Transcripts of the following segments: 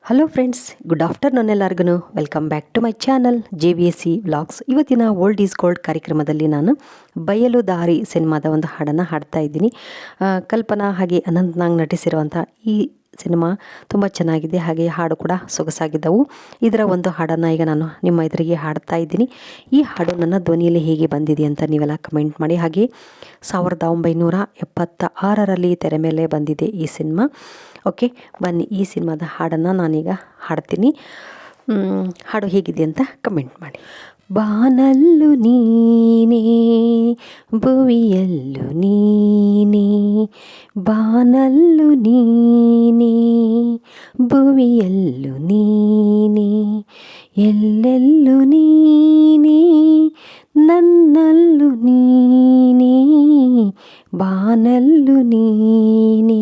Hello friends, good afternoon ಎಲ್ಲರಿಗೂ. Welcome back to my channel JVSC vlogs. ಇವತ್ತಿನ old is gold ಕಾರ್ಯಕ್ರಮದಲ್ಲಿ ನಾನು ಬಯಲು ದಾರಿ ಸಿನಿಮಾದ ಒಂದು ಹಾಡನ್ನು ಹಾಡ್ತಾ ಇದ್ದೀನಿ. ಕಲ್ಪನಾ ಹಾಗೆ ಅನಂತ್ ನಾಗ್ ನಟಿಸಿರುವಂಥ ಈ ಸಿನಿಮಾ ತುಂಬ ಚೆನ್ನಾಗಿದೆ, ಹಾಗೆ ಹಾಡು ಕೂಡ ಸೊಗಸಾಗಿದ್ದವು. ಇದರ ಒಂದು ಹಾಡನ್ನು ಈಗ ನಾನು ನಿಮ್ಮ ಎದುರಿಗೆ ಹಾಡ್ತಾ ಇದ್ದೀನಿ. ಈ ಹಾಡು ನನ್ನ ಧ್ವನಿಯಲ್ಲಿ ಹೇಗೆ ಬಂದಿದೆ ಅಂತ ನೀವೆಲ್ಲ ಕಮೆಂಟ್ ಮಾಡಿ. ಹಾಗೆ 1976ರಲ್ಲಿ ತೆರೆ ಮೇಲೆ ಬಂದಿದೆ ಈ ಸಿನಿಮಾ. ಓಕೆ, ಬನ್ನಿ ಈ ಸಿನಿಮಾದ ಹಾಡನ್ನು ನಾನೀಗ ಹಾಡ್ತೀನಿ. ಹಾಡು ಹೇಗಿದೆ ಅಂತ ಕಮೆಂಟ್ ಮಾಡಿ. ಬಾನಲ್ಲು ನೀನೇ, ಭುವಿಯಲ್ಲು ನೀನೇ, ಬಾನಲ್ಲು ನೀನೇ, ಭುವಿಯಲ್ಲು ನೀನೇ, ಎಲ್ಲೆಲ್ಲು ನೀನೇ, ನನ್ನಲ್ಲು ನೀನೇ, ಬಾನಲ್ಲು ನೀನೇ,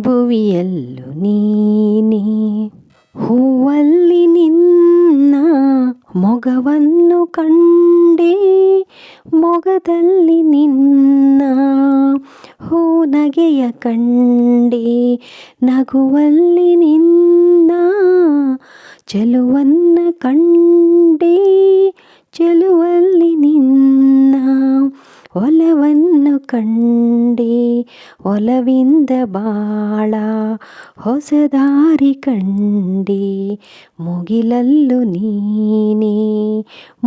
ಭುವಿಯಲ್ಲು ನೀನೇ. ಹೂವಲ್ಲಿ ನಿನ್ನ ಮೊಗವನ್ನು ಕಂಡೆ, ಮೊಗದಲ್ಲಿ ನಿನ್ನ ಹೂನಗೆಯ ಕಂಡೆ, ನಗುವಲ್ಲಿ ನಿನ್ನ ಚೆಲುವನ್ನ ಕಂಡೆ, ಚೆಲುವಲ್ಲಿ ನಿನ್ನ ಒಲವನ್ನು ಕಂಡೆ, ಒಲವಿಂದ ಬಾಳ ಹೊಸ ದಾರಿ ಕಂಡೆ, ಮುಗಿಲಲ್ಲೂ ನೀನೇ,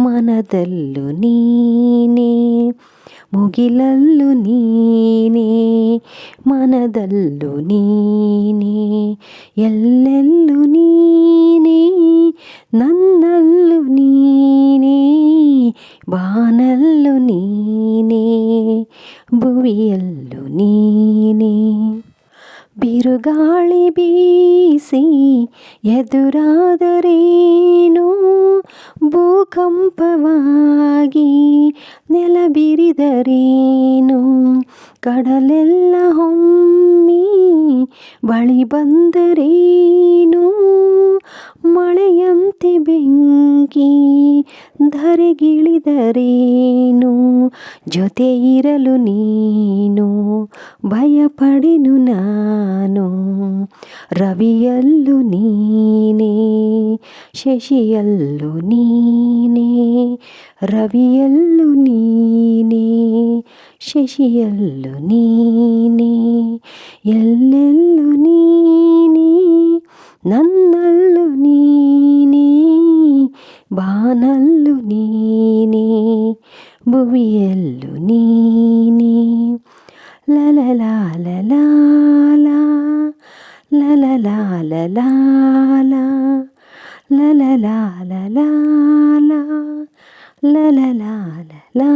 ಮನದಲ್ಲೂ ನೀನೇ, ಮುಗಿಲಲ್ಲೂ ನೀನೇ, ಮನದಲ್ಲೂ ನೀನೇ, ಎಲ್ಲೆಲ್ಲೂ ನೀನೇ, ನನ್ನಲ್ಲೂ ನೀನೇ, ಬಾನಲ್ಲೂ ನೀನೇ, ಭುವಿಯಲ್ಲೂ ನೀನೇ. ಬಿರುಗಾಳಿ ಬೀಸಿ ಎದುರಾದರೇನು, ಭೂಕಂಪವಾಗಿ ನೆಲ ಬಿರಿದರೇನು, ಕಡಲೆಲ್ಲ ಹೊಮ್ಮಿ ಬಳಿ ಬಂದರೇನು, ಮಳೆಯಂತೆ ಬೆಂಕಿ ಧರೆಗಿಳಿದರೇನು, ಜೊತೆ ಇರಲು ನೀನು ಭಯಪಡೆನು ನಾನು, ರವಿಯಲ್ಲೂ ನೀನೇ, ಶಶಿಯಲ್ಲೂ ನೀನೇ, ರವಿಯಲ್ಲೂ ನೀನೇ, ಶಶಿಯಲ್ಲೂ ನೀನೇ, ಎಲ್ಲೆಲ್ಲೂ ನೀನೇ, ನನ್ನಲ್ಲೂ ನೀನೇ, ಬಾನಲ್ಲೂ ನೀನೇ, ಭುವಿಯಲ್ಲೂ ನೀನೇ. ಲಲಲಾ ಲಲಾ ಲಲಲಾ ಲಲಾ ಲಲಲಾ ಲಲಾ ಲಲಲಾ ಲಲಾ